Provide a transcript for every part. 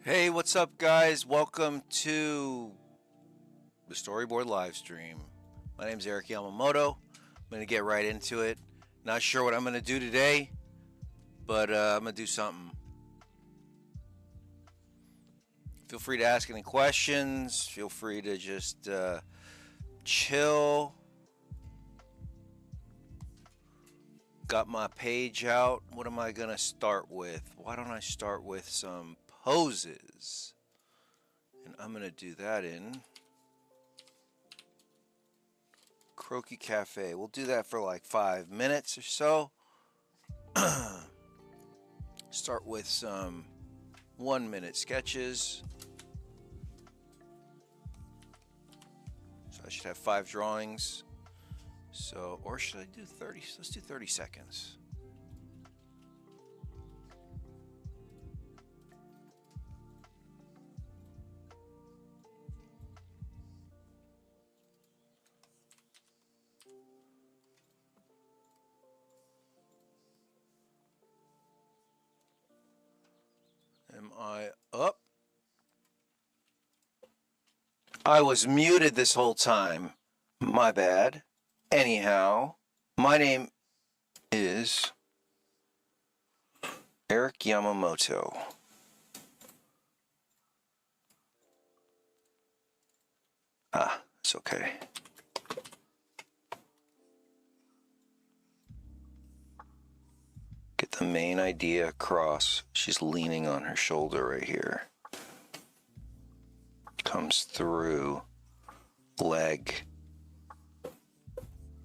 Hey, what's up, guys? Welcome to the Storyboard live stream. My name's Eric Yamamoto. I'm going to get right into it. Not sure what I'm going to do today, but I'm going to do something. Feel free to ask any questions. Feel free to just chill. Got my page out. What am I going to start with? Why don't I start with some poses? And I'm going to do that in Croquis Cafe. We'll do that for like 5 minutes or so. Start with some 1-minute sketches. So I should have 5 drawings. So, or should I do 30? Let's do 30 seconds. Am I up? I was muted this whole time. My bad. Anyhow, my name is Eric Yamamoto. It's okay. Get the main idea across. She's leaning on her shoulder right here. Comes through leg,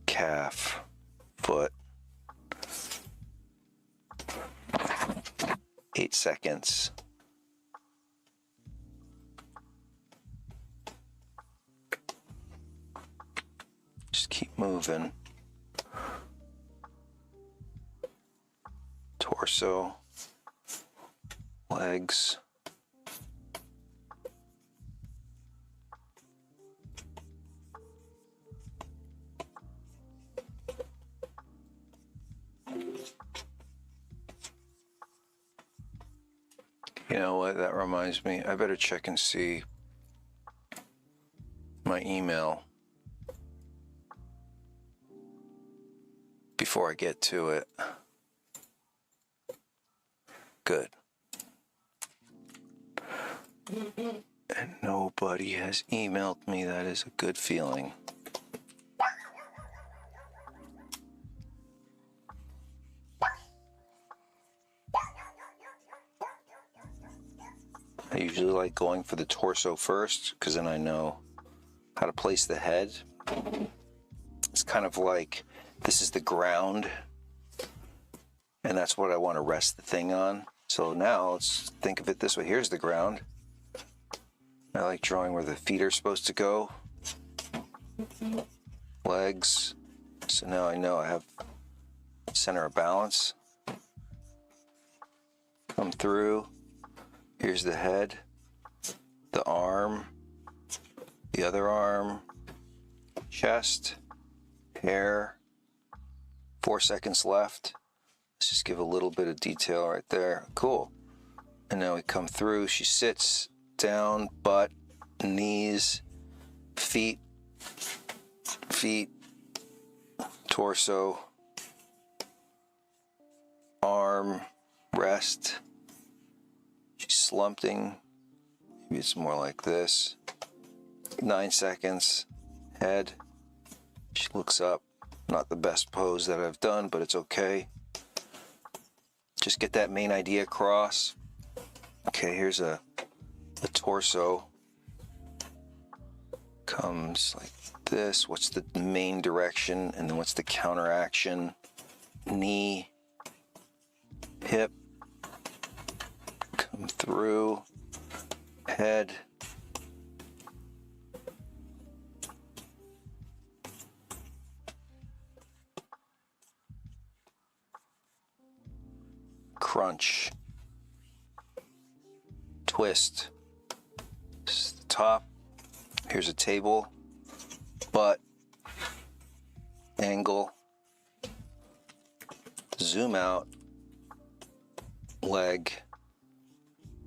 calf, foot. 8 seconds. Just keep moving. Torso, legs. You know what? That reminds me. I better check and see my email before I get to it. Good. And nobody has emailed me. That is a good feeling. I usually like going for the torso first because then I know how to place the head. It's kind of like this is the ground and that's what I want to rest the thing on. So now let's think of it this way. Here's the ground. I like drawing where the feet are supposed to go. Legs. So now I know I have center of balance. Come through. Here's the head, the arm, the other arm, chest, hair. 4 seconds left. Let's just give a little bit of detail right there. Cool. And now we come through. She sits down, butt, knees, feet, torso, arm, rest. She's slumping. Maybe it's more like this. 9 seconds. Head. She looks up. Not the best pose that I've done, but it's okay. Just get that main idea across. Okay, here's a torso. Comes like this. What's the main direction? And then what's the counteraction? Knee. Hip. Come through, head, crunch, twist. This is the top. Here's a table, butt, angle, zoom out, leg,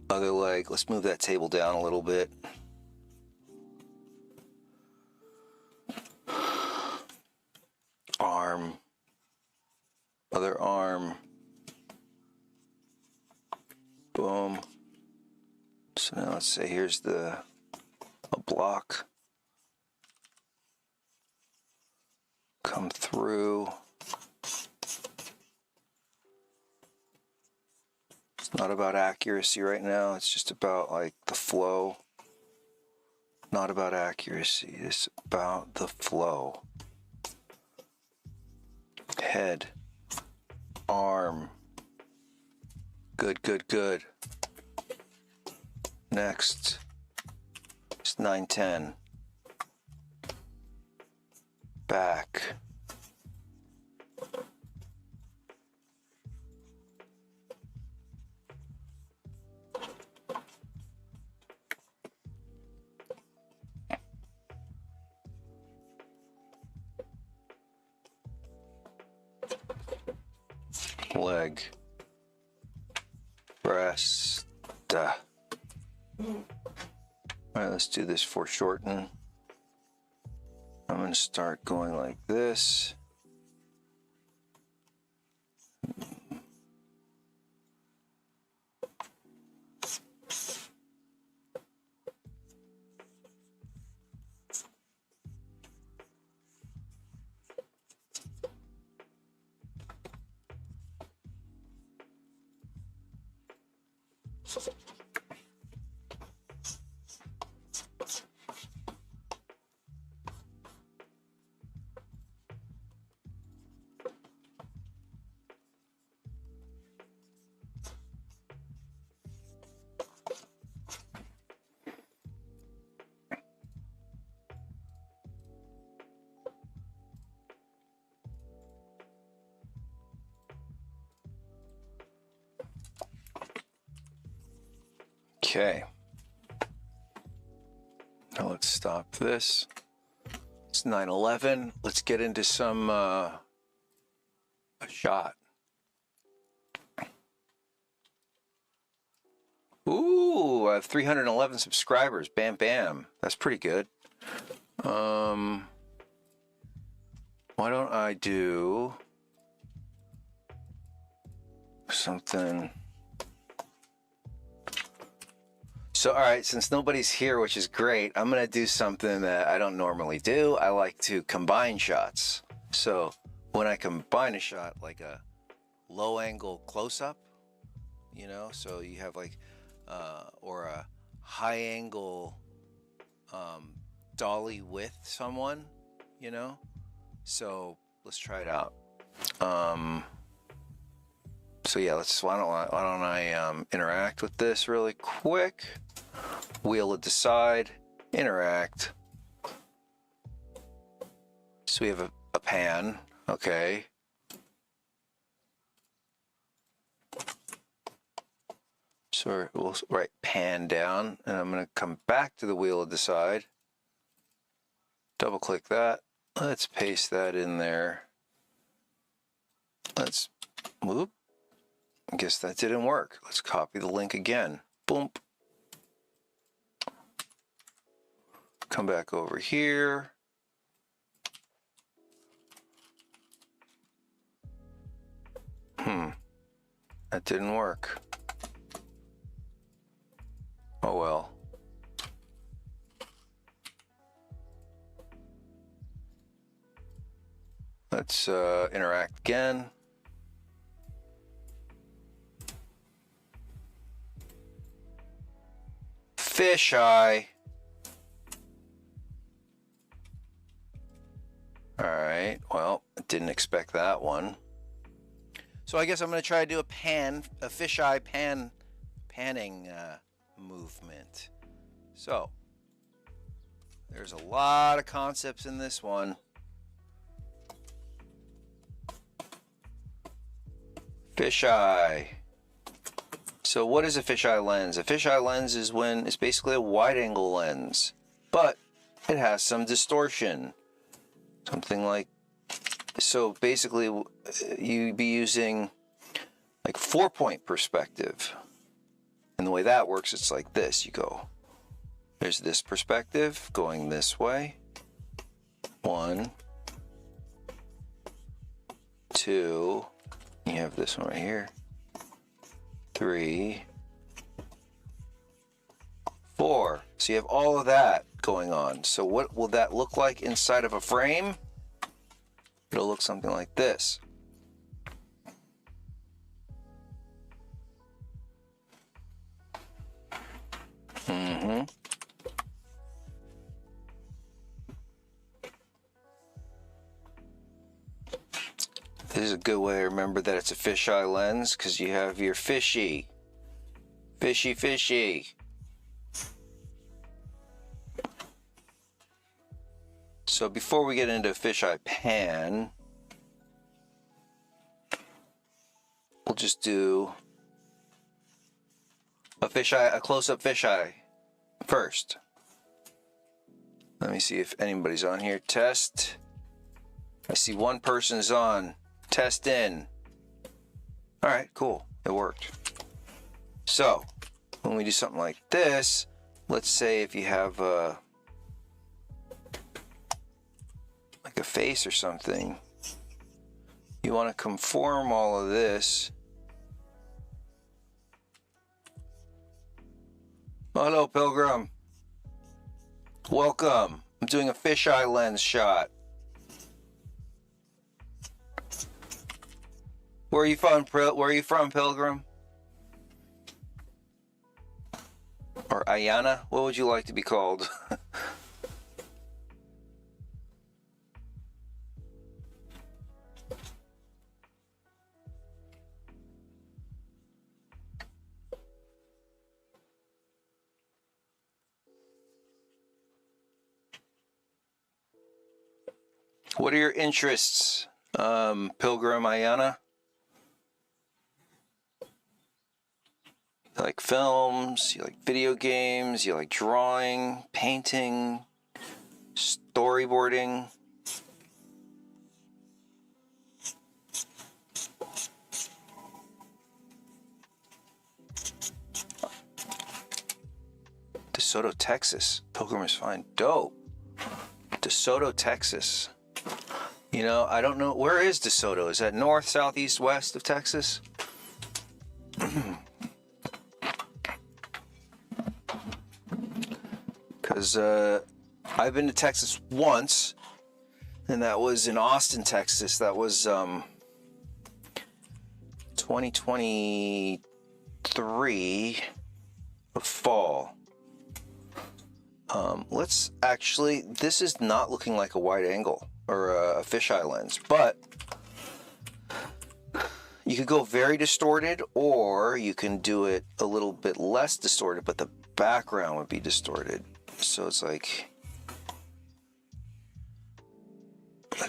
Other leg. Let's move that table down a little bit. Arm. Other arm. Boom. So now let's say here's a block. Come through. It's not about accuracy right now. It's just about like the flow. Not about accuracy. It's about the flow. Head. Arm. Good, good, good. Next. It's 9-10. Back. Leg. Breast. Alright, let's do this foreshorten. I'm going to start going like this. Okay. Now let's stop this. It's 9/11. Let's get into some a shot. Ooh, I have 311 subscribers. Bam, bam. That's pretty good. Why don't I do something? So, all right, since nobody's here, which is great, I'm going to do something that I don't normally do. I like to combine shots. So when I combine a shot, like a low angle close-up, you know, so you have like, or a high angle dolly with someone, you know. So let's try it out. So yeah, why don't I interact with this really quick. Wheel it aside, interact. So we have a pan, okay. So we'll write pan down, and I'm gonna come back to the wheel of the side. Double click that. Let's paste that in there. Let's whoop. I guess that didn't work. Let's copy the link again. Boom. Come back over here. That didn't work. Oh well. Let's interact again. Fisheye. All right, well, didn't expect that one. So I guess I'm going to try to do a fisheye panning movement. So there's a lot of concepts in this one. Fisheye. So what is a fisheye lens? A fisheye lens is when it's basically a wide angle lens, but it has some distortion. Something like, so basically you'd be using like 4-point perspective. And the way that works, it's like this. You go, there's this perspective going this way. 1, 2, you have this one right here. 3, 4. So you have all of that going on. So what will that look like inside of a frame? It'll look something like this. This is a good way to remember that it's a fisheye lens, because you have your fishy. So before we get into fisheye pan, we'll just do a close-up fisheye first. Let me see if anybody's on here. Test. I see one person's on. Test in. All right, cool. It worked. So when we do something like this, let's say if you have like a face or something, you want to conform all of this. Hello, Pilgrim. Welcome. I'm doing a fisheye lens shot. Where are you from, Pilgrim? Or Ayana? What would you like to be called? What are your interests, Pilgrim Ayana? You like films, you like video games, you like drawing, painting, storyboarding. DeSoto, Texas. Pilgrim is fine. Dope. DeSoto, Texas. You know, I don't know. Where is DeSoto? Is that north, south, east, west of Texas? Because I've been to Texas once, and that was in Austin, Texas. That was 2023 of fall. Let's actually, this is not looking like a wide angle or a fisheye lens, but you could go very distorted, or you can do it a little bit less distorted, but the background would be distorted. So it's like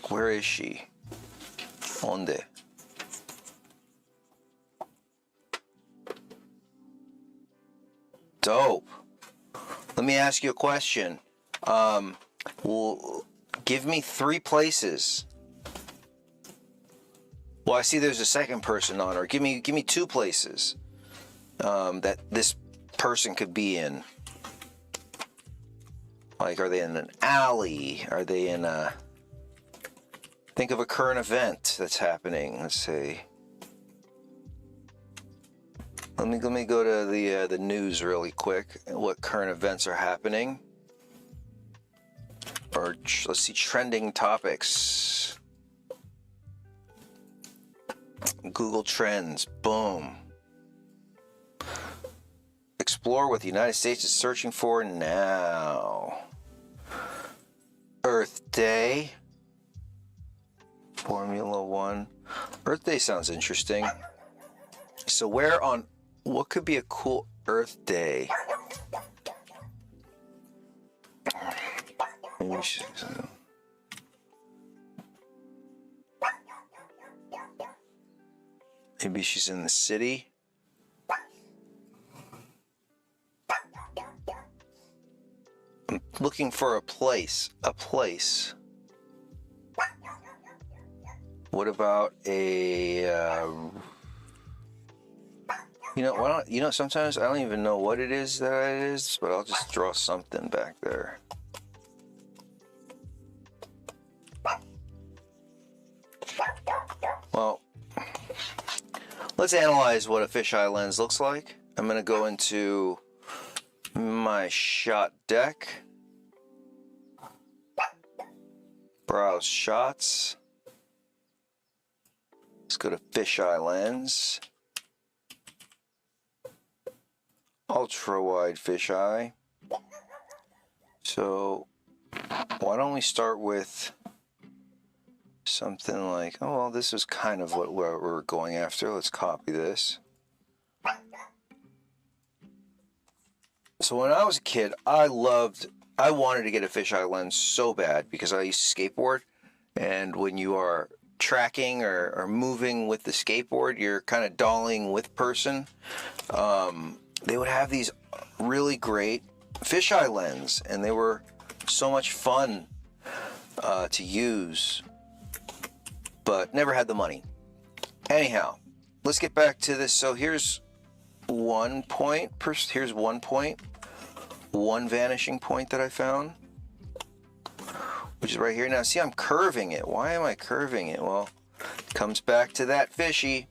where is she? Onde? Dope. Let me ask you a question. Well, give me 3 places. Well, I see there's a second person on, or give me 2 places that this person could be in. Like, are they in an alley? Are they in a... Think of a current event that's happening. Let's see. Let me go to the news really quick. What current events are happening? Or let's see, trending topics. Google Trends. Boom. Explore what the United States is searching for now. Earth Day. Formula One. Earth Day sounds interesting. So what could be a cool Earth Day? Maybe she's in the city. I'm looking for a place. What about a You know, why don't, you know, sometimes I don't even know what it is that it is, but I'll just draw something back there. Well, let's analyze what a fisheye lens looks like. I'm going to go into my shot deck, browse shots. Let's go to fisheye lens, ultra wide fisheye. So why don't we start with something like, oh, well, this is kind of what we're going after. Let's copy this. So when I was a kid, I wanted to get a fisheye lens so bad because I used to skateboard, and when you are tracking or moving with the skateboard, you're kind of dollying with person. They would have these really great fisheye lens, and they were so much fun to use, but never had the money. Anyhow, let's get back to this. So here's 1 point. Here's 1 point, one vanishing point that I found, which is right here. Now, see, I'm curving it. Why am I curving it? Well, it comes back to that fishy.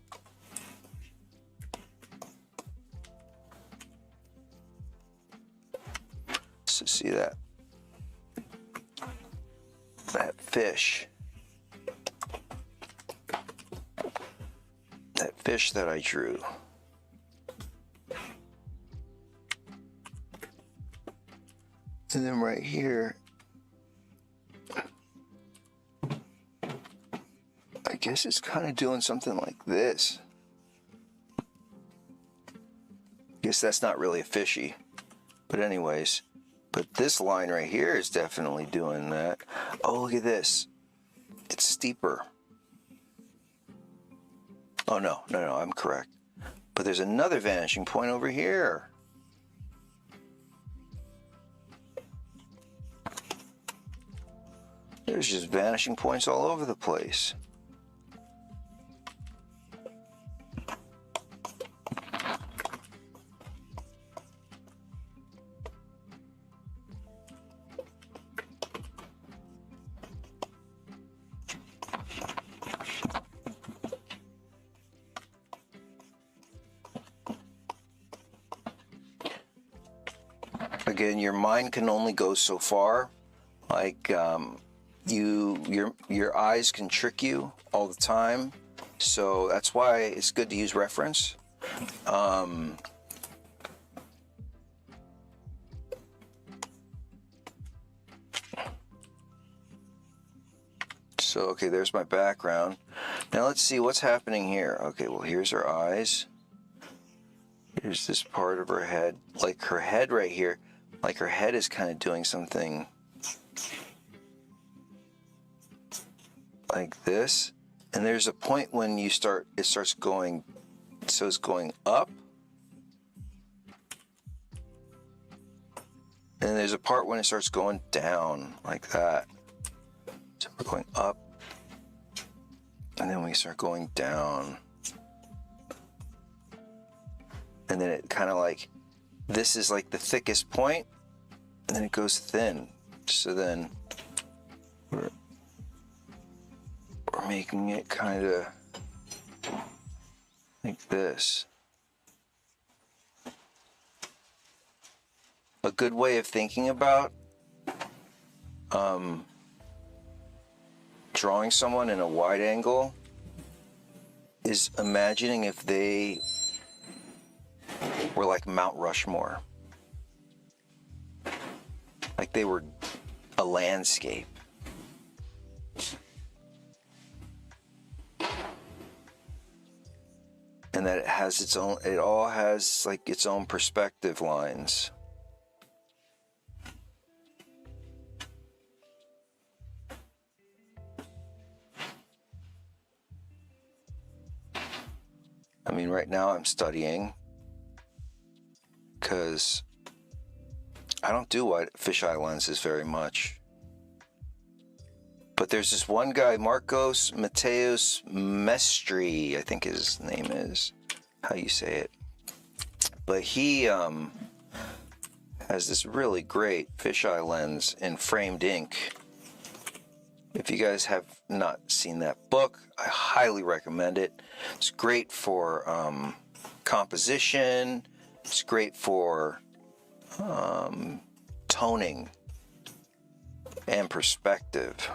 So see that fish. That fish that I drew. And then right here, I guess it's kind of doing something like this. I guess that's not really a fishy. But anyways, but this line right here is definitely doing that. Oh, look at this. It's steeper. Oh, no, I'm correct. But there's another vanishing point over here. There's just vanishing points all over the place. Again, your mind can only go so far. Like, your eyes can trick you all the time. So that's why it's good to use reference. So, okay, there's my background. Now let's see what's happening here. Okay, well, here's her eyes. Here's this part of her head. Like her head right here. Like her head is kind of doing something like this. And there's a point when it starts going, so it's going up. And there's a part when it starts going down like that. So we're going up, and then we start going down. And then it kind of like, this is like the thickest point, and then it goes thin. So then we're making it kind of like this. A good way of thinking about drawing someone in a wide angle is imagining if they were like Mount Rushmore. Like they were a landscape. And that it has its own, it all has like its own perspective lines. I mean, right now I'm studying because I don't do wide fisheye lenses very much. But there's this one guy, Marcos Mateos Mestri, I think his name is, how you say it. but he has this really great fisheye lens in framed ink. If you guys have not seen that book, I highly recommend it. It's great for composition. It's great for toning and perspective.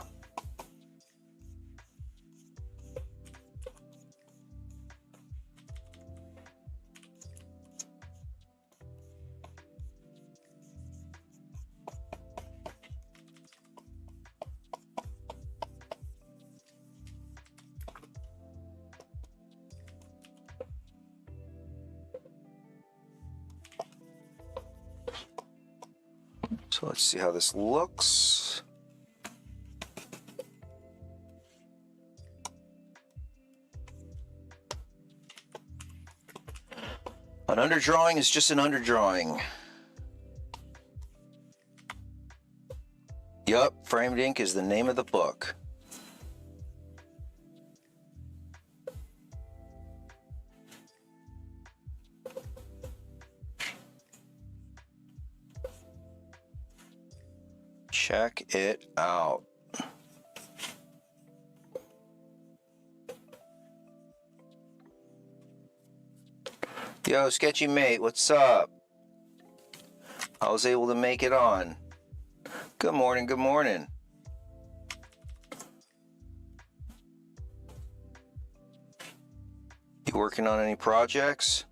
So let's see how this looks. An underdrawing is just an underdrawing. Yup, framed ink is the name of the book. Check it out. Yo, Sketchy Mate, what's up? I was able to make it on. Good morning, good morning. You working on any projects?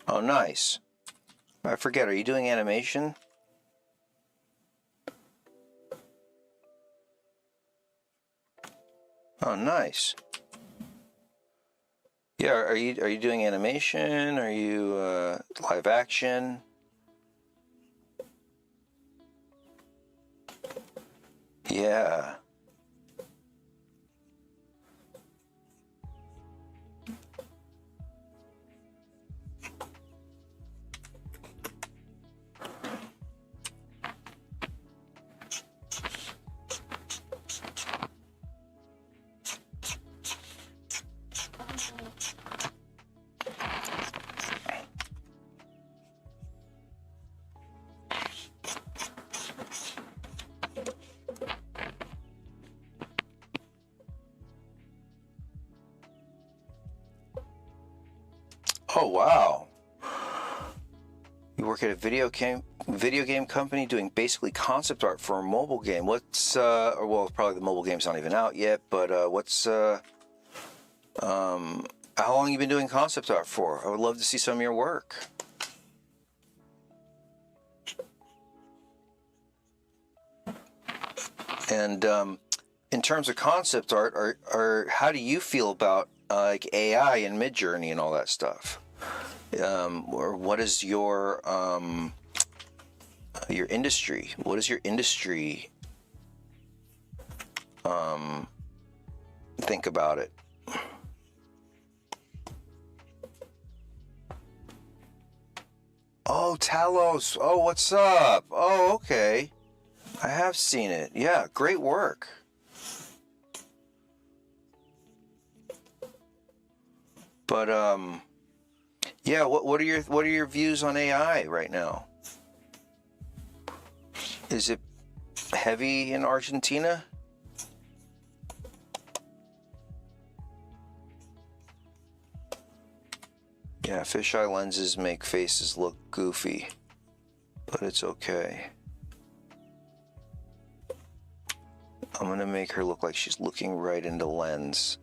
Oh, nice. I forget, are you doing animation? Oh, nice. Yeah, are you doing animation? Are you live action? Yeah. Oh, wow. You work at a video game company doing basically concept art for a mobile game. What's well, probably the mobile game's not even out yet, but how long have you been doing concept art for? I would love to see some of your work. And in terms of concept art, how do you feel about like AI and Midjourney and all that stuff? Or what is your industry? What is your industry think about it? Oh, Talos. Oh, what's up? Oh, okay. I have seen it. Yeah, great work. But yeah, what are your views on AI right now? Is it heavy in Argentina? Yeah, fisheye lenses make faces look goofy, but it's okay. I'm gonna make her look like she's looking right into the lens.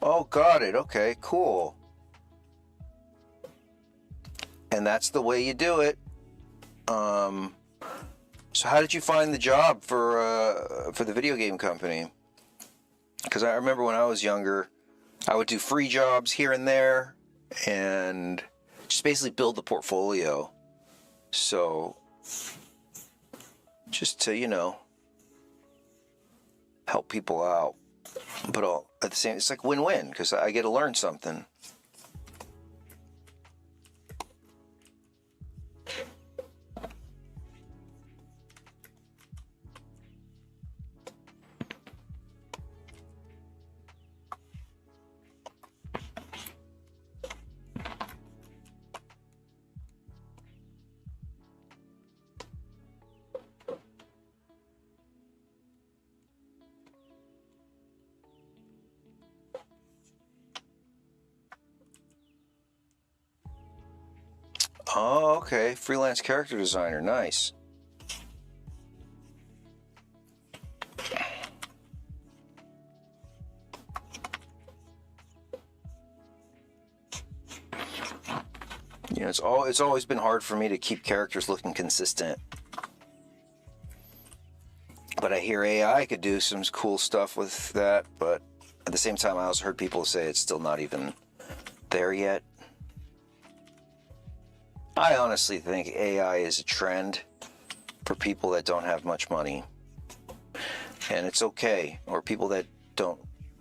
Oh, got it. Okay, cool. And that's the way you do it. So how did you find the job for the video game company? Because I remember when I was younger, I would do free jobs here and there and just basically build the portfolio. So just to, help people out. But all at the same, it's like win-win because I get to learn something. Oh, okay. Freelance character designer. Nice. You know, it's always been hard for me to keep characters looking consistent. But I hear AI could do some cool stuff with that, but at the same time I also heard people say it's still not even there yet. I honestly think AI is a trend for people that don't have much money. And it's okay. Or people that don't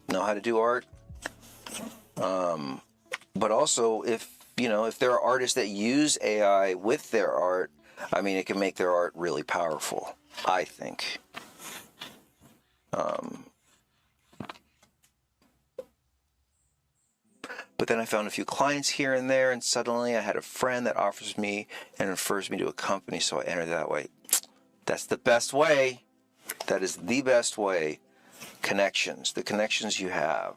know how to do art. But also, if there are artists that use AI with their art, I mean, it can make their art really powerful, I think. But then I found a few clients here and there, and suddenly I had a friend that offers me and refers me to a company, so I entered that way. That's the best way. That is the best way. Connections, the connections you have.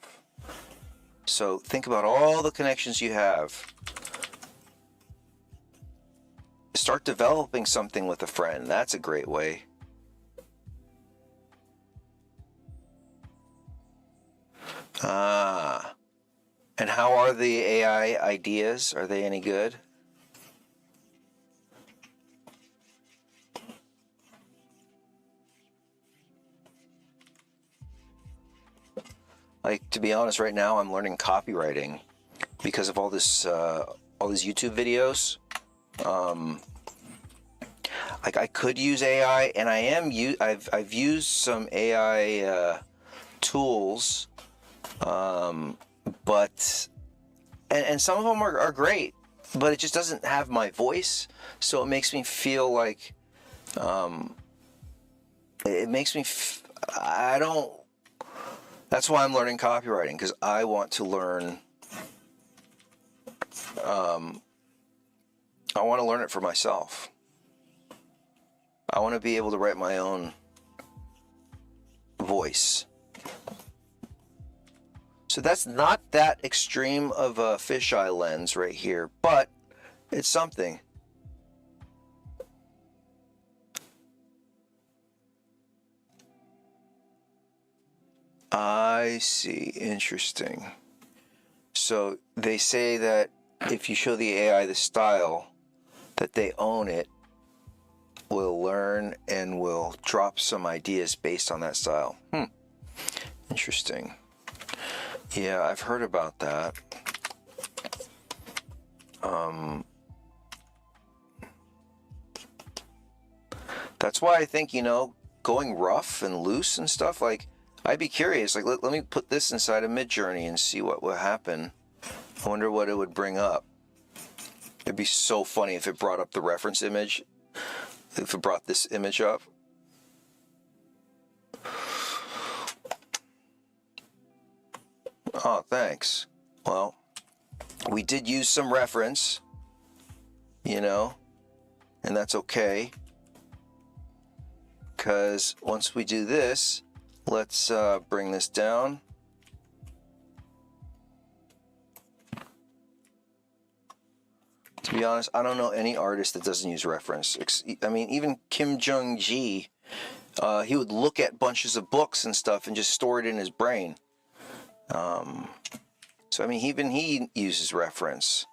So think about all the connections you have. Start developing something with a friend. That's a great way. And how are the AI ideas? Are they any good? Like, to be honest, right now I'm learning copywriting because of all these YouTube videos. Like, I could use AI, and I've used some AI tools, but and some of them are great, but it just doesn't have my voice, so it makes me feel like I don't. That's why I'm learning copywriting, because I want to learn. I want to learn it for myself. I want to be able to write my own voice. So that's not that extreme of a fisheye lens right here, but it's something. I see. Interesting. So they say that if you show the AI the style, that they own it, will learn and will drop some ideas based on that style. Interesting. Yeah, I've heard about that. That's why I think, going rough and loose and stuff, like, I'd be curious. Like, let me put this inside a Midjourney and see what will happen. I wonder what it would bring up. It'd be so funny if it brought up the reference image. If it brought this image up. Oh, thanks. Well, we did use some reference, and that's okay. Because once we do this, let's bring this down. To be honest, I don't know any artist that doesn't use reference. I mean, even Kim Jong-gi, he would look at bunches of books and stuff and just store it in his brain. So, I mean, even he uses reference.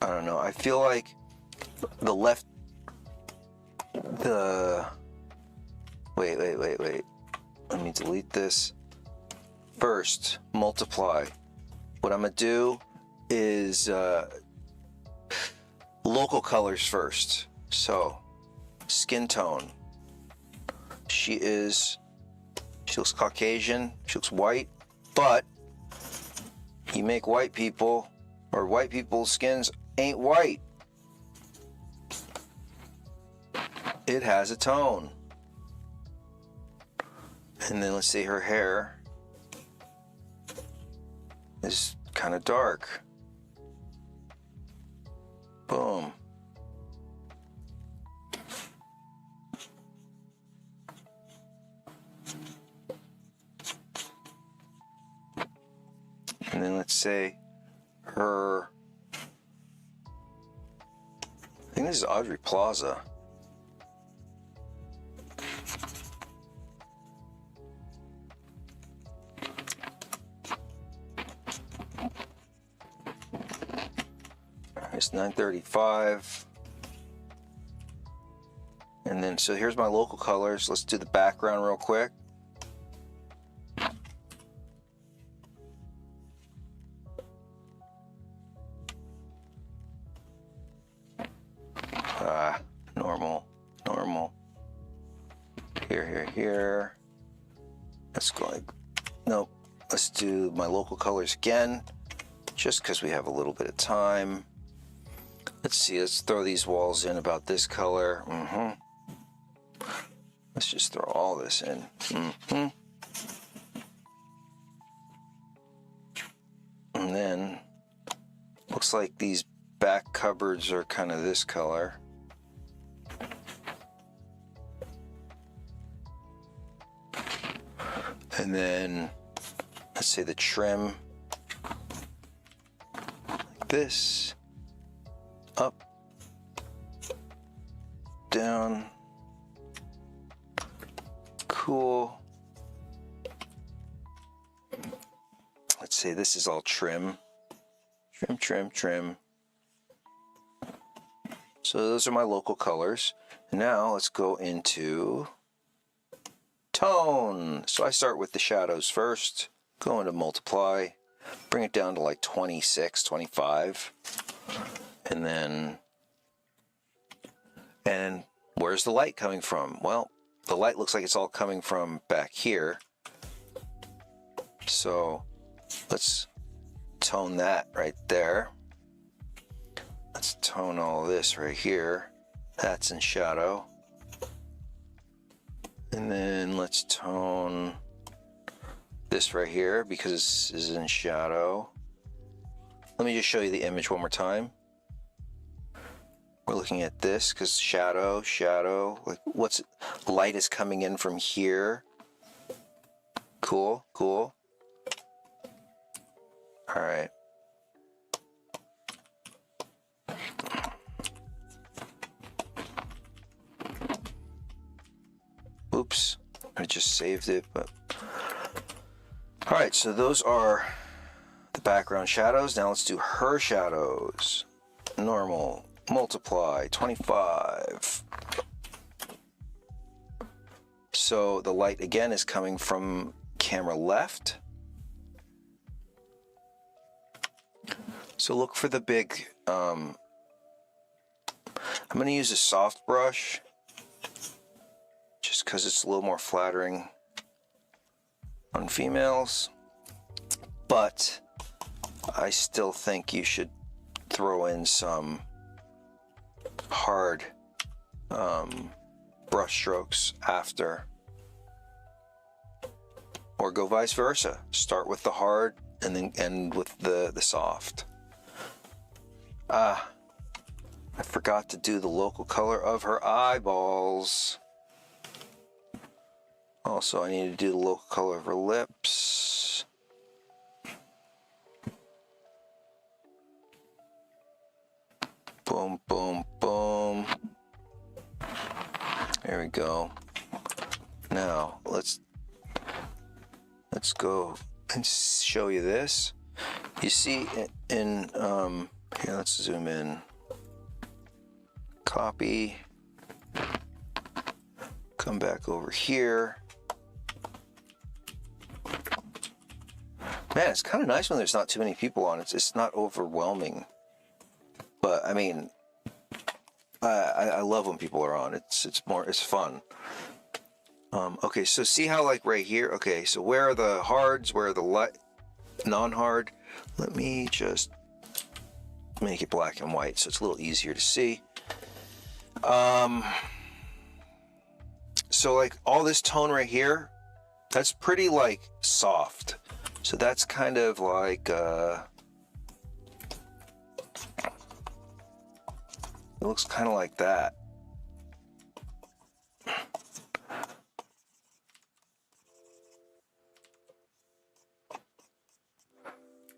I don't know. I feel like wait. Let me delete this. First, multiply. What I'm going to do is local colors first. So, skin tone. she looks Caucasian, she looks white, but you make white people, or white people's skins ain't white. It has a tone. And then let's say her hair is kind of dark. Boom. And then let's say her, I think this is Audrey Plaza. It's 9:35. And then, so here's my local colors. Let's do the background real quick. Normal. Here. Let's go like, nope. Let's do my local colors again, just because we have a little bit of time. Let's see, let's throw these walls in about this color. Let's just throw all this in. And then, looks like these back cupboards are kind of this color. And then, let's say the trim, like this, up, down, cool. Let's say this is all trim. So those are my local colors. And now let's go into tone. So I start with the shadows first, go into multiply, bring it down to like 26, 25. And where's the light coming from? Well, the light looks like it's all coming from back here. So let's tone that right there. Let's tone all this right here. That's in shadow. And then let's tone this right here because this is in shadow. Let me just show you the image one more time. We're looking at this because shadow, like what's light is coming in from here. Cool. All right. Oops, I just saved it, but all right, so those are the background shadows. Now let's do her shadows. Normal, multiply, 25. So the light again is coming from camera left. So look for the big, I'm going to use a soft brush just because it's a little more flattering on females, but I still think you should throw in some hard brush strokes after, or go vice versa. Start with the hard and then end with the soft. I forgot to do the local color of her eyeballs. Also, I need to do the local color of her lips. Boom, boom, boom. There we go. Now, let's go and show you this. You see in here, let's zoom in. Copy. Come back over here. Man, it's kind of nice when there's not too many people on. It's not overwhelming. But I mean, I love when people are on. It's fun. Okay, so see how like right here, okay, so where are the hards, where are the non-hard? Let me just make it black and white so it's a little easier to see. So like all this tone right here, that's pretty like soft. So that's kind of like, it looks kind of like that.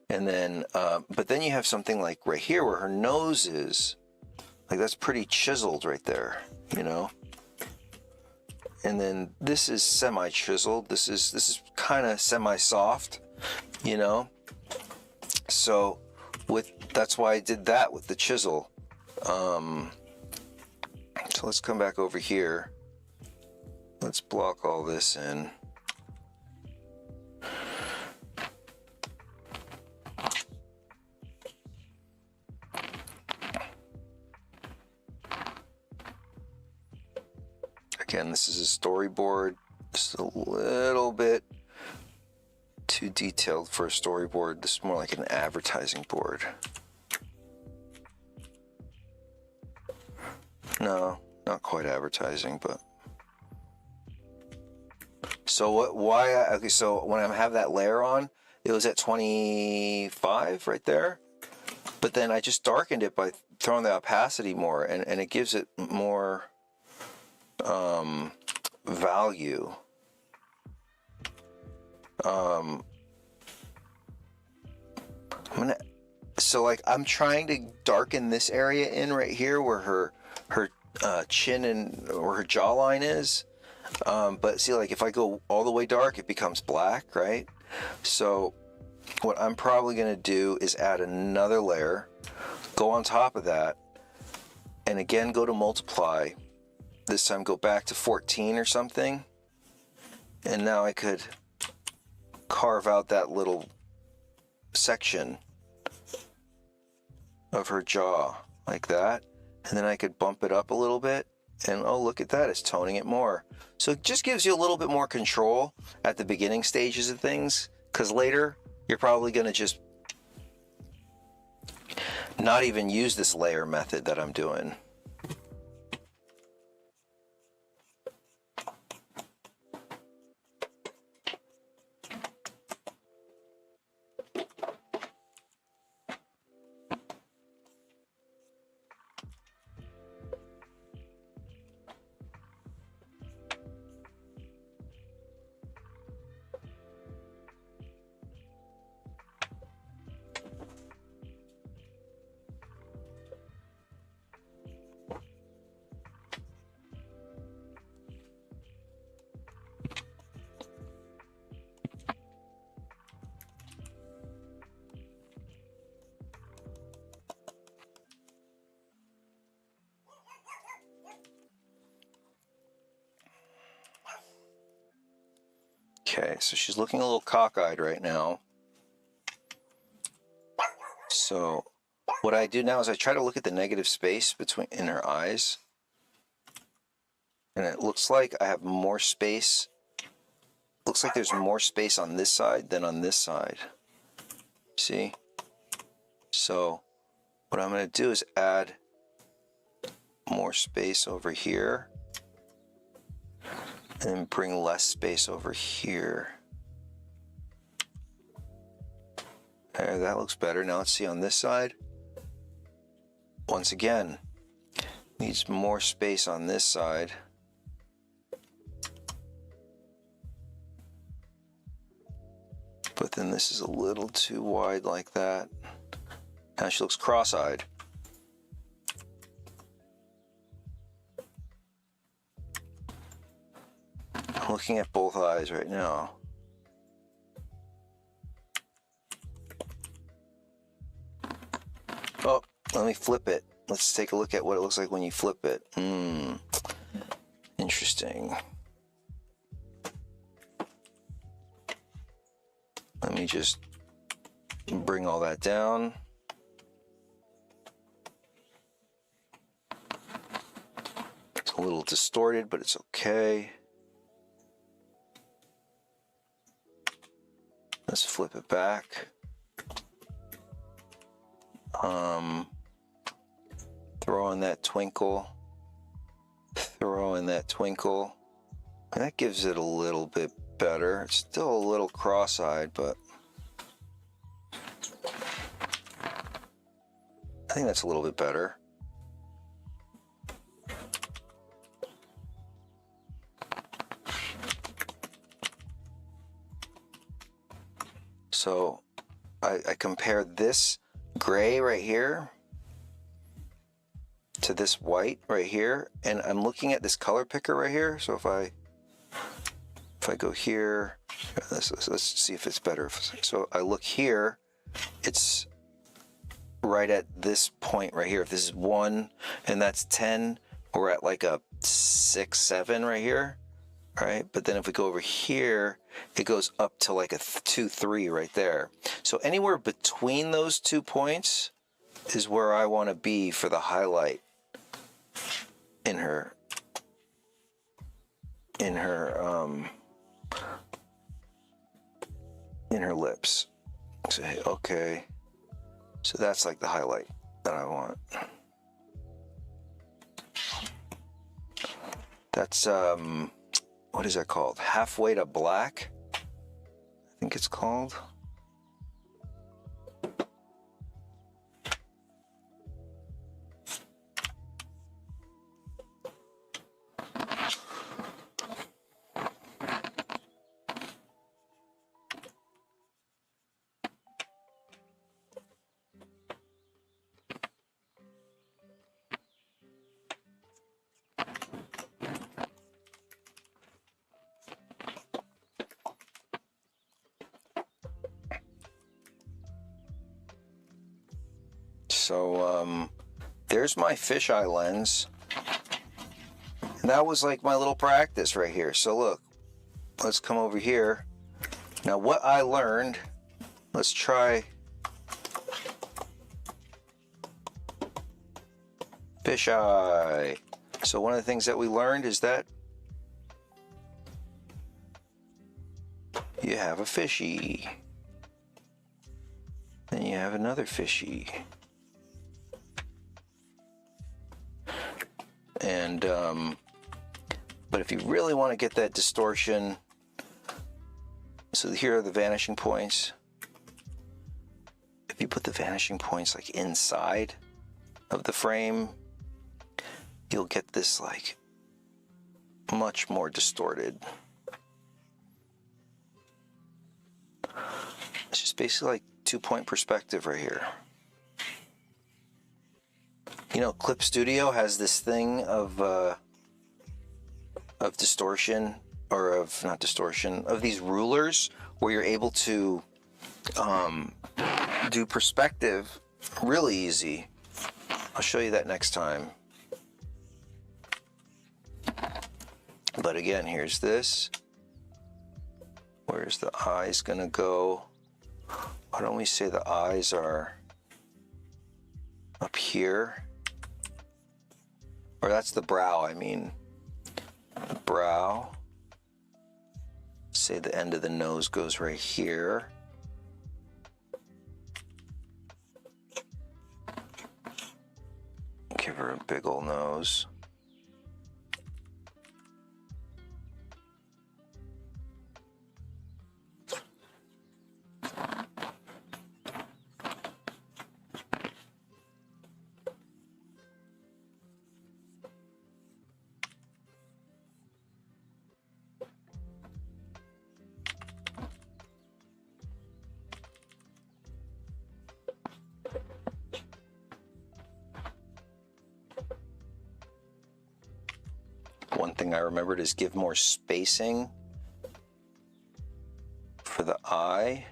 And then, but then you have something like right here where her nose is, like that's pretty chiseled right there, you know? And then this is semi-chiseled. This is kind of semi-soft, you know? So that's why I did that with the chisel. So let's come back over here. Let's block all this in. Again, this is a storyboard. This is a little bit too detailed for a storyboard. This is more like an advertising board. No, not quite advertising, but. So okay, so when I have that layer on, it was at 25 right there. But then I just darkened it by throwing the opacity more, and it gives it more value. So like I'm trying to darken this area in right here where her chin and where her jawline is. But see, like if I go all the way dark, it becomes black, right? So what I'm probably going to do is add another layer, go on top of that, and again go to multiply. This time go back to 14 or something. And now I could carve out that little section of her jaw like that. And then I could bump it up a little bit. And oh, look at that, it's toning it more. So it just gives you a little bit more control at the beginning stages of things, because later you're probably going to just not even use this layer method that I'm doing. Okay, so she's looking a little cockeyed right now. So what I do now is I try to look at the negative space in her eyes. And it looks like I have more space. Looks like there's more space on this side than on this side. See? So what I'm going to do is add more space over here. And then bring less space over here. There, that looks better. Now let's see on this side. Once again, needs more space on this side. But then this is a little too wide like that. Now she looks cross-eyed. I'm looking at both eyes right now. Oh, let me flip it. Let's take a look at what it looks like when you flip it. Interesting. Let me just bring all that down. It's a little distorted, but it's okay. Let's flip it back. Throw in that twinkle. Throw in that twinkle. And that gives it a little bit better. It's still a little cross-eyed, but I think that's a little bit better. So I compare this gray right here to this white right here, and I'm looking at this color picker right here. So if I go here, let's see if it's better. So I look here, it's right at this point right here. If this is 1 and that's 10, we're at like a 6, 7 right here, right? But then if we go over here, it goes up to like a 2, 3 right there. So anywhere between those 2 points is where I want to be for the highlight in her lips. So okay, so that's like the highlight that I want. That's what is that called? Halfway to black, I think it's called. So there's my fisheye lens. And that was like my little practice right here. So look, let's come over here. Now what I learned, let's try fisheye. So one of the things that we learned is that you have a fishy. Then you have another fishy. And but if you really want to get that distortion, so here are the vanishing points. If you put the vanishing points like inside of the frame, you'll get this like much more distorted. It's just basically like 2-point perspective right here. You know, Clip Studio has this thing of distortion, or of not distortion, of these rulers where you're able to do perspective really easy. I'll show you that next time. But again, here's this. Where's the eyes gonna go? Why don't we say the eyes are up here? Or that's the brow, I mean. The brow. Say the end of the nose goes right here. Give her a big old nose. One thing I remembered is give more spacing for the eye.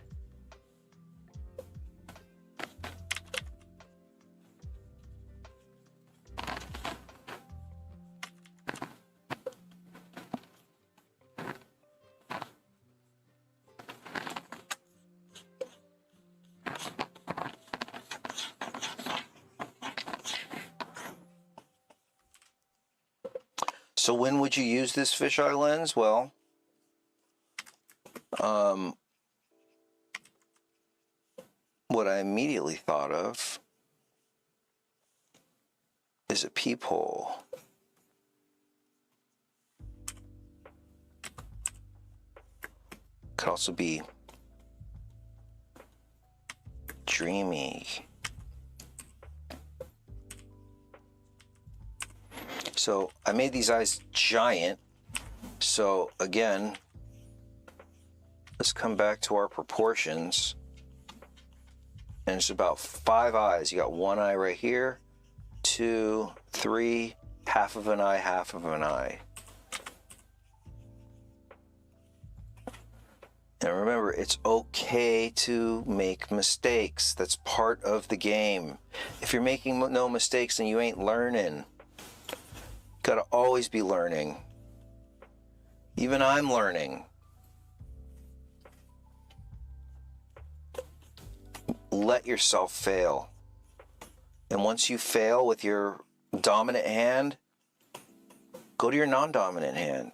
So when would you use this fisheye lens? Well, what I immediately thought of is a peephole. Could also be dreamy. So I made these eyes giant. So again, let's come back to our proportions. And it's about 5 eyes. You got 1 eye right here, 2, 3, half of an eye, half of an eye. And remember, it's okay to make mistakes. That's part of the game. If you're making no mistakes, then you ain't learning. Gotta always be learning. Even I'm learning. Let yourself fail. And once you fail with your dominant hand, go to your non-dominant hand.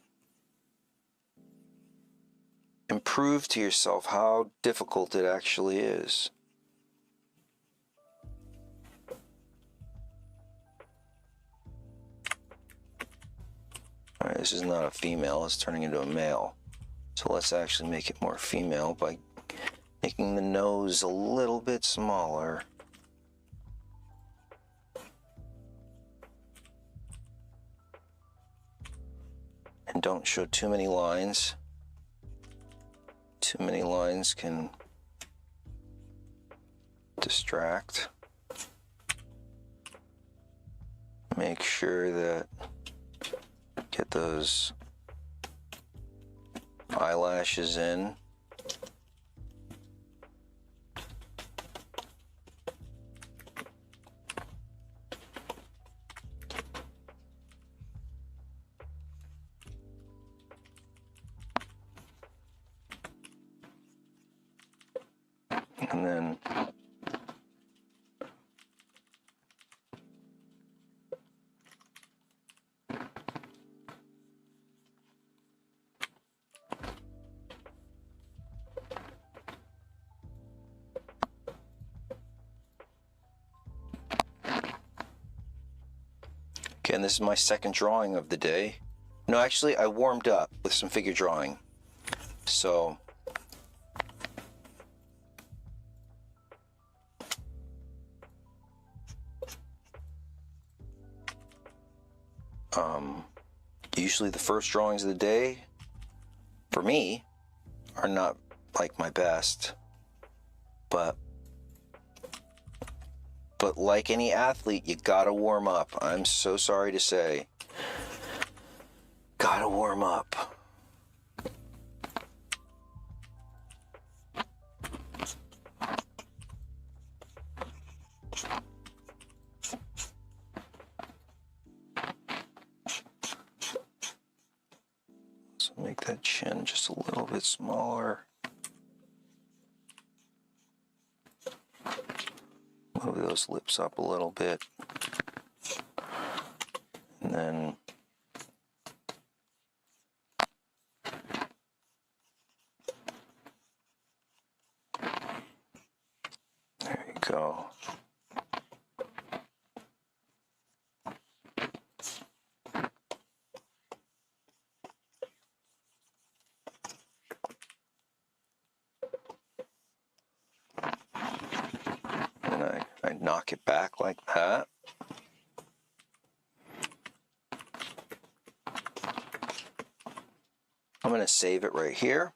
And prove to yourself how difficult it actually is. Alright, this is not a female, it's turning into a male. So let's actually make it more female by making the nose a little bit smaller. And don't show too many lines. Too many lines can distract. Make sure that get those eyelashes in. And then again, this is my second drawing of the day. No, actually, I warmed up with some figure drawing. So usually the first drawings of the day, for me, are not like my best. But like any athlete, you gotta warm up. I'm so sorry to say. Gotta warm up. So make that chin just a little bit smaller. Move those lips up a little bit. And then there you go. And I knock it back like that. I'm going to save it right here.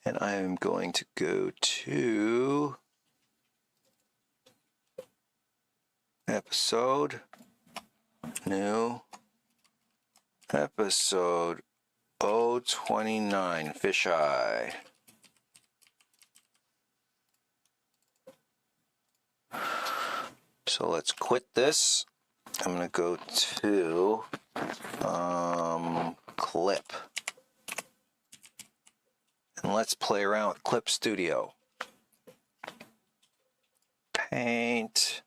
And I am going to go to episode, new episode 029, fisheye. So let's quit this. I'm going to go to clip. And let's play around with Clip Studio. Paint.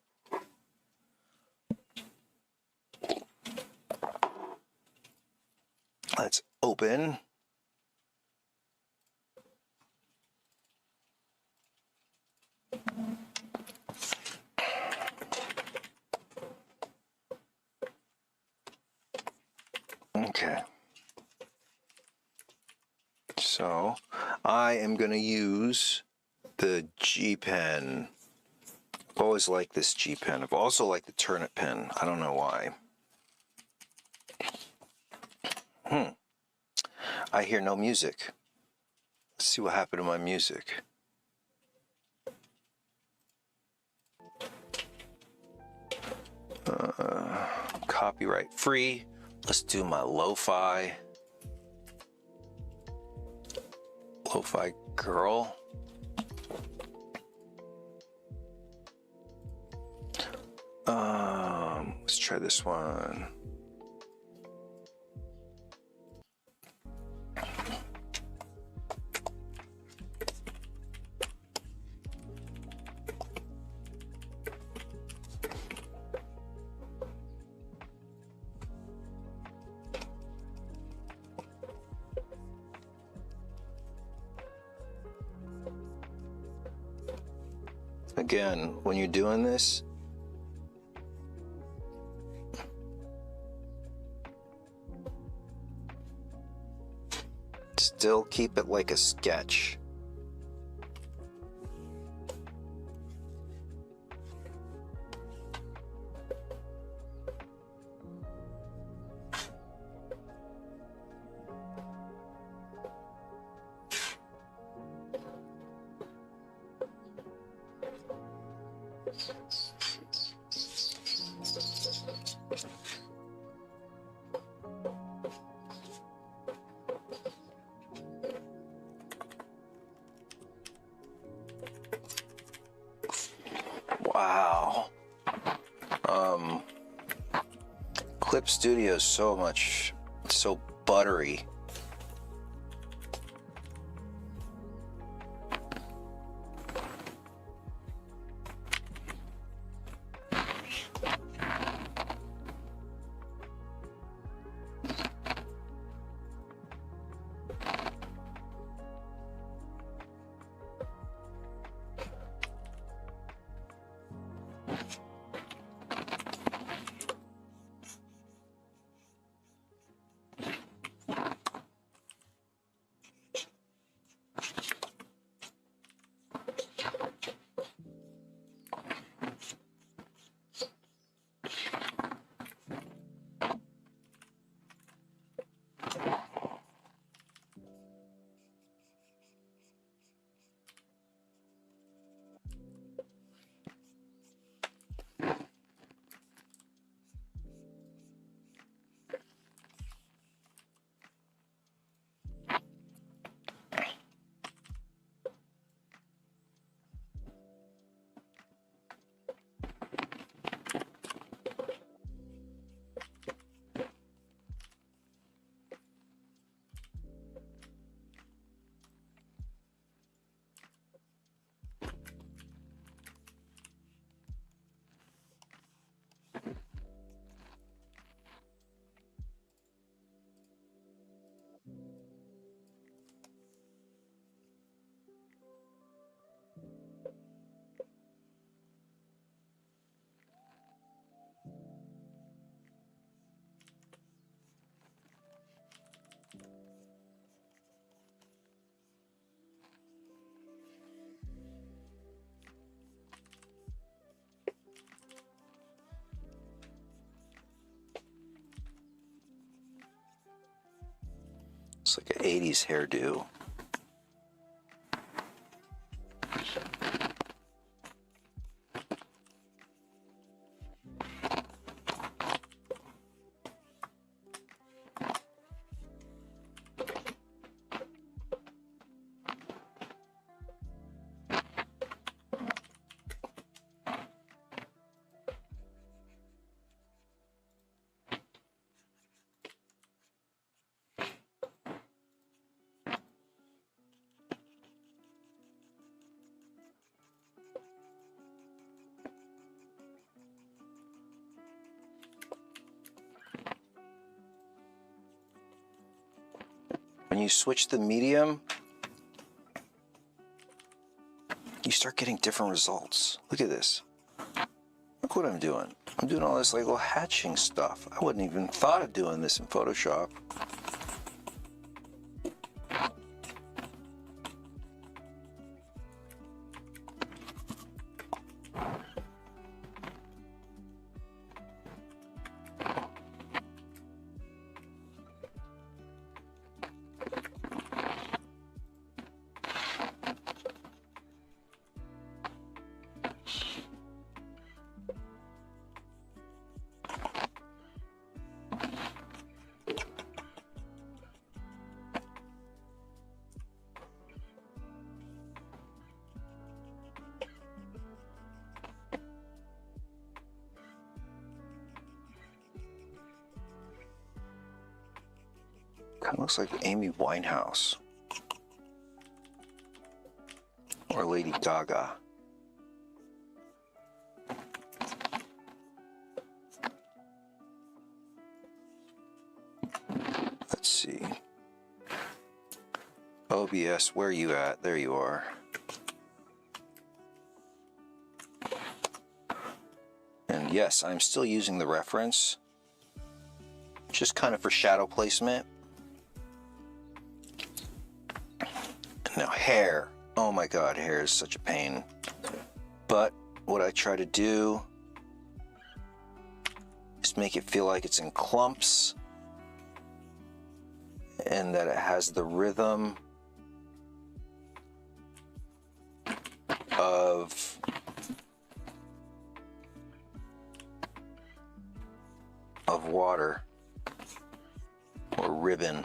Let's open. Okay. So I am going to use the G pen. I've always liked this G pen. I've also liked the turnip pen. I don't know why. I hear no music. Let's see what happened to my music. Copyright free. Let's do my Lofi Girl. Let's try this one. Again, when you're doing this, still keep it like a sketch. Wow. Clip Studio is so buttery. It's like an 80s hairdo. When you switch the medium, you start getting different results. Look at this. Look what I'm doing. I'm doing all this like little hatching stuff. I wouldn't even thought of doing this in Photoshop. Kind of looks like Amy Winehouse or Lady Gaga. Let's see. OBS, where are you at? There you are. And yes, I'm still using the reference, just kind of for shadow placement. Now hair, oh my god, hair is such a pain. But what I try to do is make it feel like it's in clumps and that it has the rhythm of water or ribbon.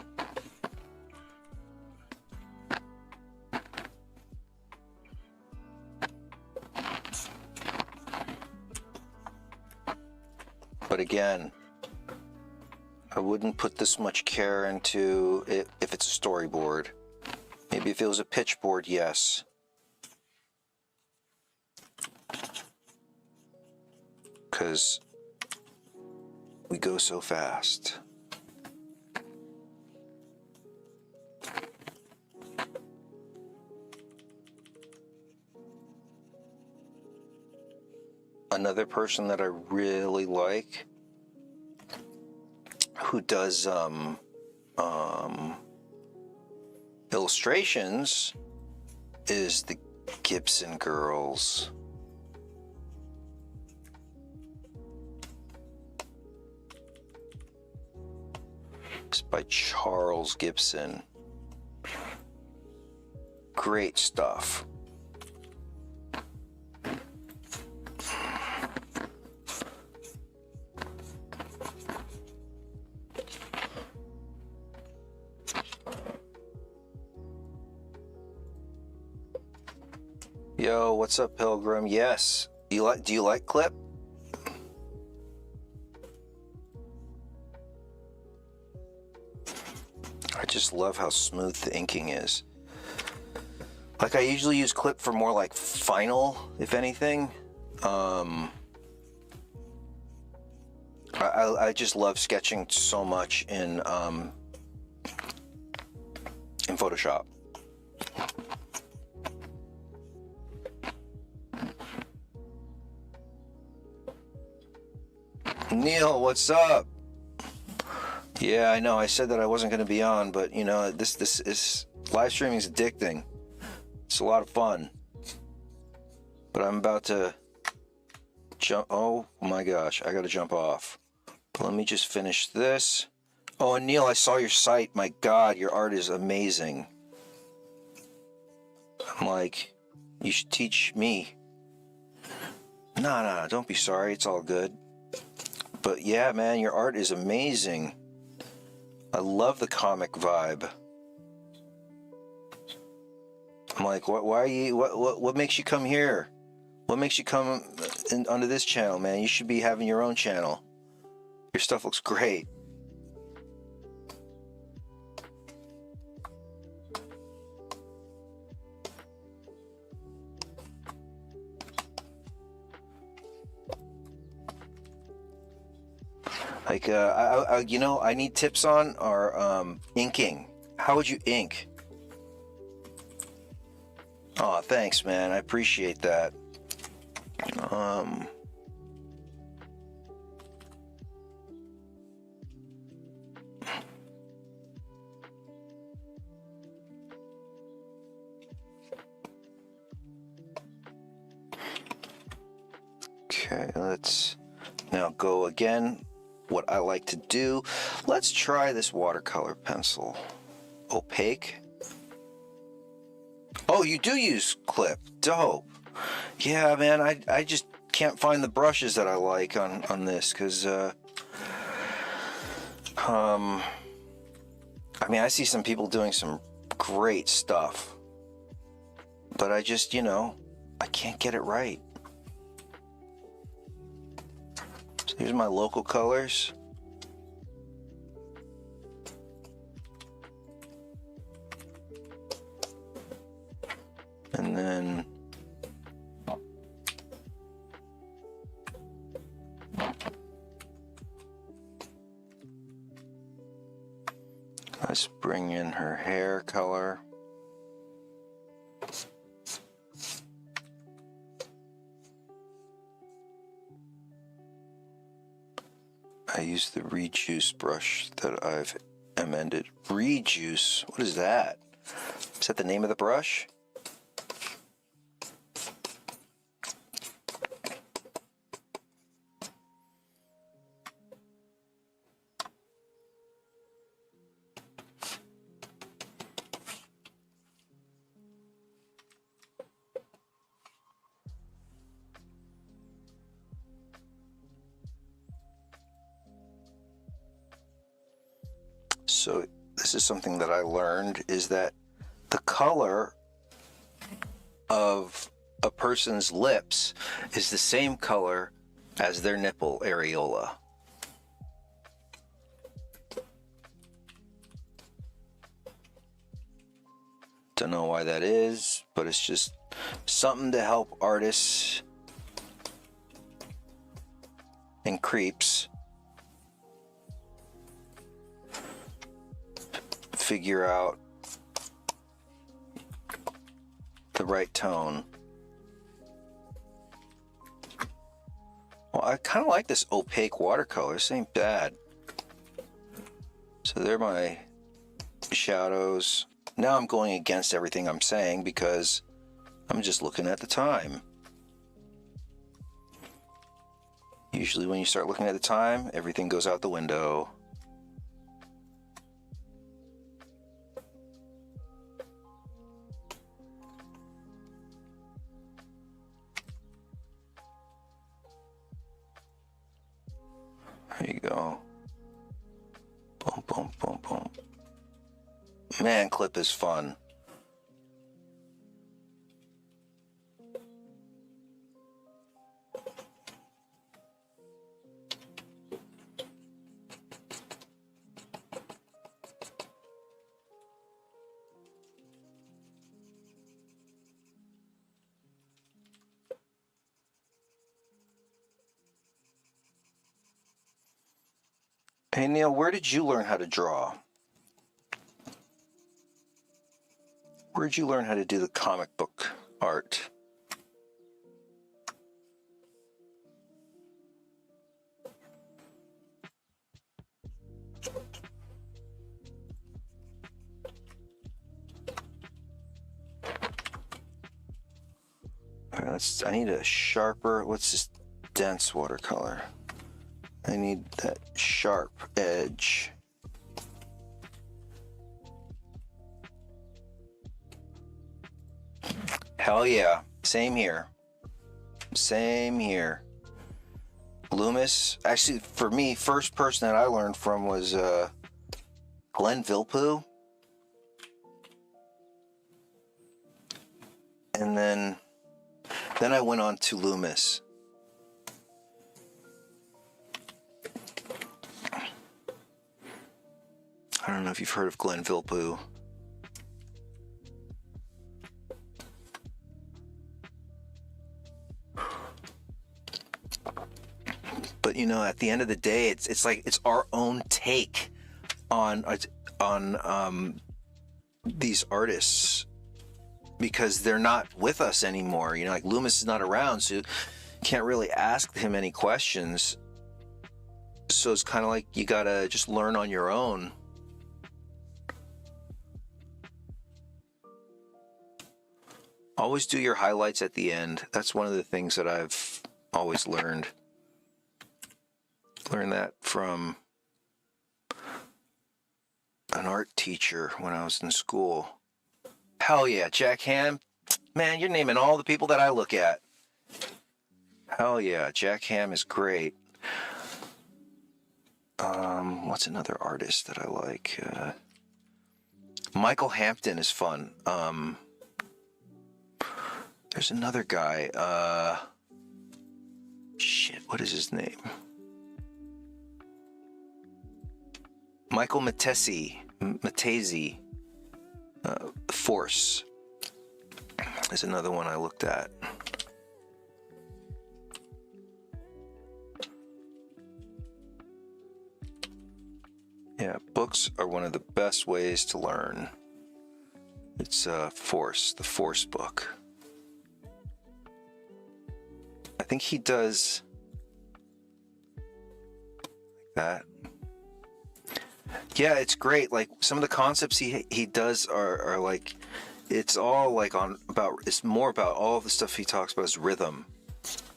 But again, I wouldn't put this much care into it if it's a storyboard. Maybe if it was a pitch board, yes. Because we go so fast. Another person that I really like who does illustrations is the Gibson Girls. It's by Charles Gibson. Great stuff. Yo, what's up, Pilgrim? Yes. Do you like Clip? I just love how smooth the inking is. Like, I usually use Clip for more like final, if anything. I just love sketching so much in Photoshop. Neil, what's up? Yeah, I know. I said that I wasn't going to be on, but you know, this is live streaming is addicting. It's a lot of fun. But I'm about to jump. Oh my gosh, I got to jump off. But let me just finish this. Oh, and Neil, I saw your site. My God, your art is amazing. I'm like, you should teach me. No, don't be sorry. It's all good. But yeah, man, your art is amazing. I love the comic vibe. I'm like, why are you? What makes you come here? What makes you come onto this channel, man? You should be having your own channel. Your stuff looks great. Like, you know, I need tips on our inking. How would you ink? Oh, thanks, man. I appreciate that. Okay, let's now go again. What I like to do, let's try this watercolor pencil. Opaque. Oh, you do use clip. Dope. Yeah, man, I just can't find the brushes that I like on this, because I mean, I see some people doing some great stuff, but I just, I can't get it right. So here's my local colors. And then let's bring in her hair color. I use the Rejuice brush that I've amended. Rejuice? What is that? Is that the name of the brush? So this is something that I learned, is that the color of a person's lips is the same color as their nipple areola. Don't know why that is, but it's just something to help artists and creeps figure out the right tone. Well, I kind of like this opaque watercolor. This ain't bad. So they're my shadows. Now I'm going against everything I'm saying because I'm just looking at the time. Usually when you start looking at the time, everything goes out the window. There you go. Boom, boom, boom, boom. Man, clip is fun. Hey Neil, where did you learn how to draw? Where did you learn how to do the comic book art? All right, I need a sharper, what's this dense watercolor? I need that sharp edge. Hell yeah. Same here. Same here. Loomis. Actually, for me, first person that I learned from was Glenn Vilppu. And then I went on to Loomis. I don't know if you've heard of Glenn Vilppu. But at the end of the day, it's like it's our own take on these artists, because they're not with us anymore. Like Loomis is not around, so you can't really ask him any questions. So it's kind of like you gotta just learn on your own. Always do your highlights at the end. That's one of the things that I've always learned that from an art teacher when I was in school. Hell yeah, Jack Ham. Man, you're naming all the people that I look at. Hell yeah, Jack Ham is great. What's another artist that I like? Michael Hampton is fun. There's another guy. Shit, what is his name? Michael Matesi. Force is another one I looked at. Yeah, books are one of the best ways to learn. It's Force, the Force book. I think he does like that. Yeah, it's great. Like some of the concepts he does are like, it's all like it's more about all of the stuff he talks about is rhythm.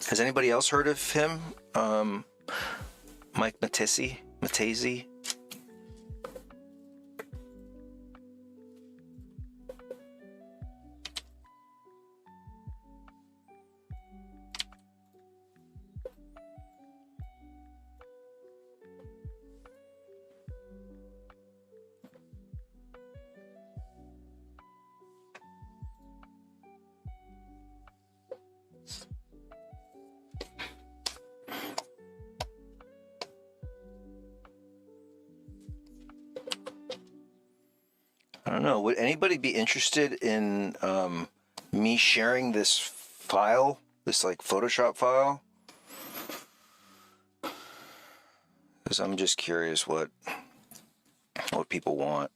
Has anybody else heard of him? Mike Matesi? I don't know. Would anybody be interested in me sharing this file, this like Photoshop file? Because I'm just curious what people want.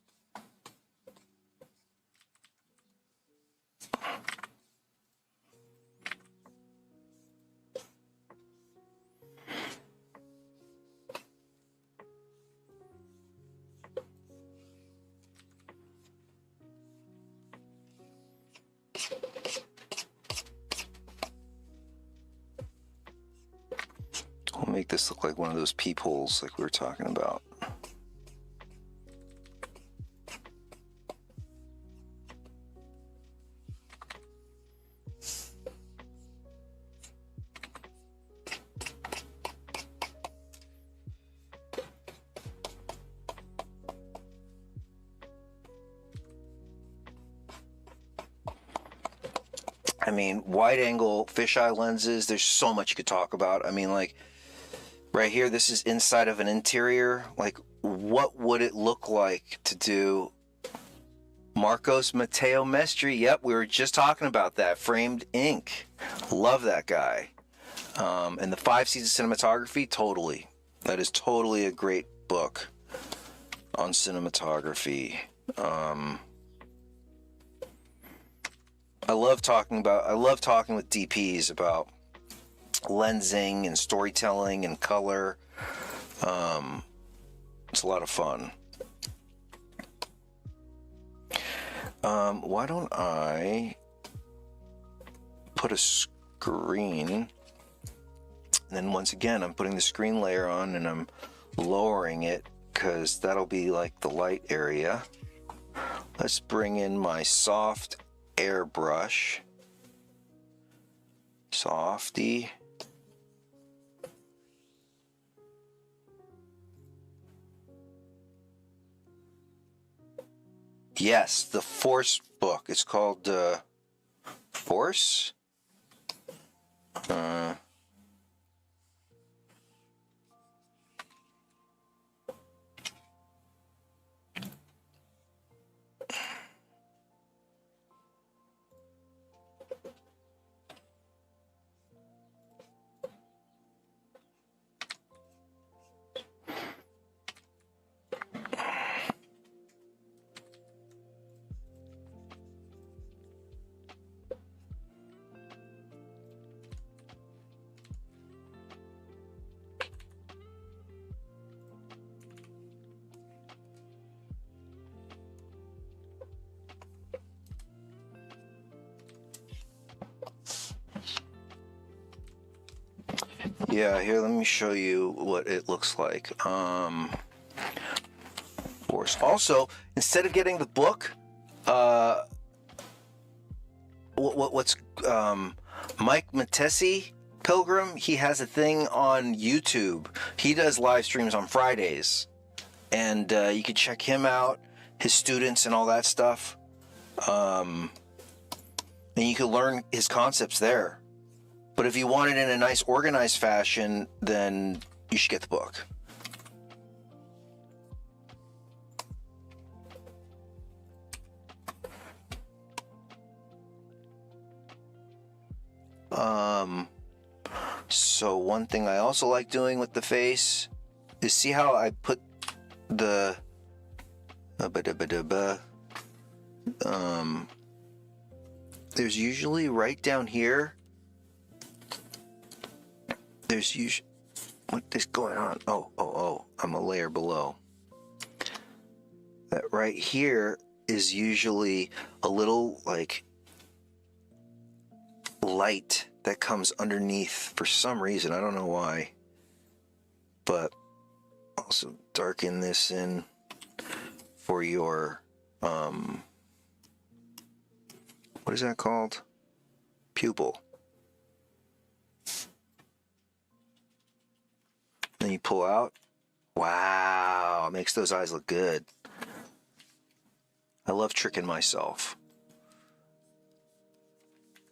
We'll make this look like one of those peepholes like we were talking about. I mean, wide angle fisheye lenses, there's so much you could talk about. I mean, like right here, this is inside of an interior. Like, what would it look like to do Marcos Mateo Mestri? Yep, we were just talking about that. Framed Ink. Love that guy. And the 5 Seasons of Cinematography, totally. That is totally a great book on cinematography. I love talking with DPs about lensing and storytelling and color. It's a lot of fun. Why don't I put a screen, and then once again I'm putting the screen layer on and I'm lowering it because that'll be like the light area. Let's bring in my soft airbrush. Softy. Yes, the Force book. It's called Force. Yeah, here, let me show you what it looks like. Also, instead of getting the book, what's Mike Matesi Pilgrim? He has a thing on YouTube. He does live streams on Fridays, and you can check him out, his students, and all that stuff. And you can learn his concepts there. But if you want it in a nice, organized fashion, then you should get the book. So one thing I also like doing with the face is, see how I put the there's usually right down here, there's usually, what is going on? Oh, I'm a layer below. That right here is usually a little like light that comes underneath for some reason. I don't know why. But also darken this in for your what is that called? Pupil. Then you pull out. Wow, makes those eyes look good. I love tricking myself.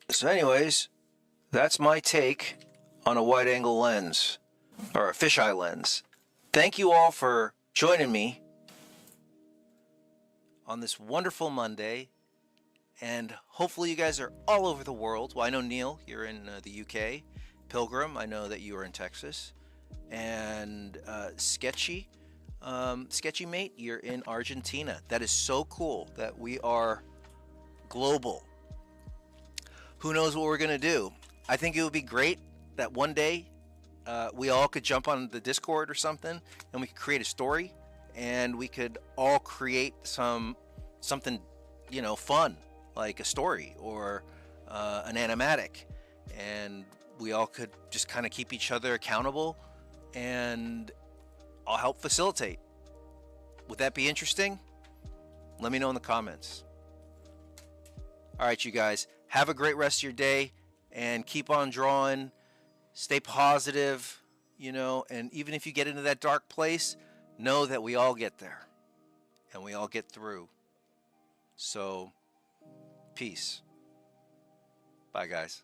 So anyways, that's my take on a wide angle lens, or a fisheye lens. Thank you all for joining me on this wonderful Monday, and hopefully you guys are all over the world. Well, I know Neil, you're in the UK. Pilgrim, I know that you are in Texas. And Sketchy Mate, you're in Argentina. That is so cool that we are global. Who knows what we're going to do? I think it would be great that one day we all could jump on the Discord or something, and we could create a story, and we could all create something, fun, like a story or an animatic, and we all could just kind of keep each other accountable, and I'll help facilitate. Would that be interesting? Let me know in the comments. All right, you guys, have a great rest of your day, and keep on drawing. Stay positive, and even if you get into that dark place, know that we all get there and we all get through. So, peace. Bye, guys.